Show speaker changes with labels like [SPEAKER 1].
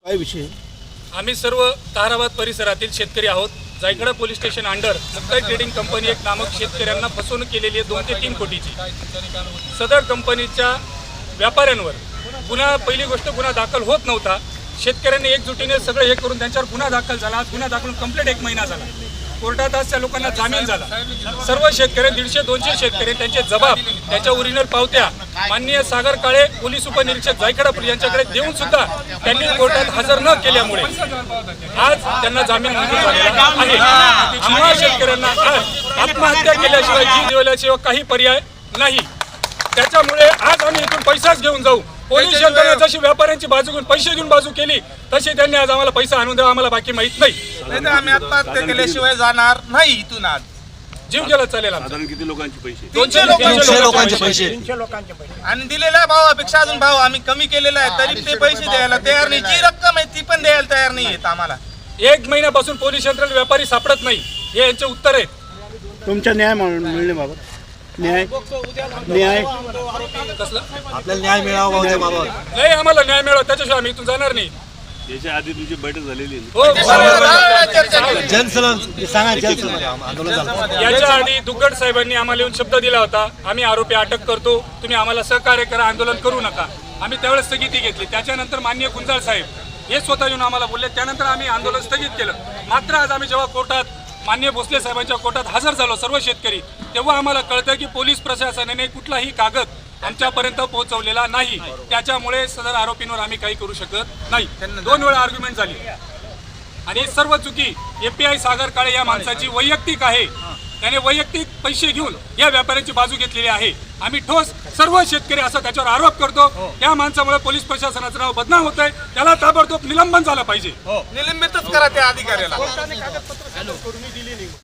[SPEAKER 1] काय विषय?
[SPEAKER 2] आम्ही सर्व ताराबाद परिसरातील शेतकरी आहोत. Jaykada police station under Muktai trading company एक नामक शेतकऱ्यांना फसवणूक केलेली आहे 2 ते 3 कोटीची. सदर कंपनीच्या व्यापाऱ्यांवर पहिली गोष्ट गुन्हा दाखल होत नव्हता. शेतकऱ्यांनी एकजुटीने सगळं हे करून त्यांच्यावर गुन्हा दाखल झाला. आज गुन्हा दाखल कंप्लीट 1 महिना झाला. कोर्टात आज त्या लोकांना जामीन झाला. सर्व शेतकरी 150-200 शेतकरी त्यांचे जबाब त्याच्या ओरिजिनल पावत्या माननीय सागर काळे पोलीस उपनिरीक्षक जायकडा यांच्याकडे देऊन सुद्धा त्यांनी कोर्टात हजर न केल्यामुळे आज त्यांना जामीन मंजूर झालेला आहे. आम्हा शेतकऱ्यांना आज आत्महत्या केल्याशिवाय जीव दिल्याशिवाय काही पर्याय नाही. त्याच्यामुळे आज आम्ही इथून पैसाच घेऊन जाऊ. पोलीस यंत्रणा जशी व्यापाऱ्यांची बाजू घेऊन पैसे घेऊन बाजू केली तशी त्यांनी आज आम्हाला पैसा आणून द्यावा. आम्हाला बाकी माहित नाही.
[SPEAKER 3] आम्ही आत्महत्या केल्याशिवाय जाणार नाही इथून. आज
[SPEAKER 2] जीव गेला चालेल.
[SPEAKER 1] साधारण किती लोकांचे पैसे?
[SPEAKER 3] 300 लोकांचे पैसे आणि दिलेल्या भावापेक्षा अजून भाव आम्ही कमी केलेला आहे तरी ते पैसे द्यायला तयार नाही. जी रक्कम आहे ती पण द्यायला तयार नाही आहेत आम्हाला.
[SPEAKER 2] 1 महिन्यापासून पोलीस यंत्रणा व्यापारी सापडत नाही. हे यांचे उत्तर आहेत.
[SPEAKER 1] तुमच्या न्याय मिळण्याबाबत न्याय
[SPEAKER 2] कसला
[SPEAKER 4] आपल्याला न्याय मिळावा बाबा.
[SPEAKER 2] नाही, आम्हाला न्याय मिळावा त्याच्याशिवाय आम्ही इथून जाणार नाही.
[SPEAKER 1] याच्या आधी तुमची बैठक झालेली आहे.
[SPEAKER 2] हो,
[SPEAKER 4] आंदोलन झालं.
[SPEAKER 2] याच्या आधी दुग्गड साहेबांनी आम्हाला येऊन शब्द दिला होता, आम्ही आरोपी अटक करतो, तुम्ही आम्हाला सहकार्य करा, आंदोलन करू नका. आम्ही त्यावेळेस स्थगिती घेतली. त्याच्यानंतर माननीय गुंजाळ साहेब हे स्वतः येऊन आम्हाला बोलले. त्यानंतर आम्ही आंदोलन स्थगित केलं. मात्र आज आम्ही जेव्हा कोर्टात माननीय भोसले साहेबांच्या कोर्टात हजर झालो सर्व शेतकरी, तेव्हा आम्हाला कळतं की पोलीस प्रशासनाने कुठलाही कागद आमच्यापर्यंत पोहोचवलेला नाही. त्याच्यामुळे सदर आरोपींवर आम्ही काही करू शकत नाही. 2 वेळा आर्ग्युमेंट झाली आणि सर्व चुकी API सागर काळे या माणसाची वैयक्तिक आहे. त्याने वैयक्तिक पैसे घेऊन या व्यापाऱ्यांची बाजू घेतलेली आहे. आम्ही ठोस सर्व शेतकरी असा त्याच्यावर आरोप करतो. त्या माणसामुळे पोलीस प्रशासनाचं नाव बदनाम होत आहे. त्याला ताबडतोब निलंबन झालं पाहिजे.
[SPEAKER 3] निलंबितच करा त्या अधिकाऱ्याला.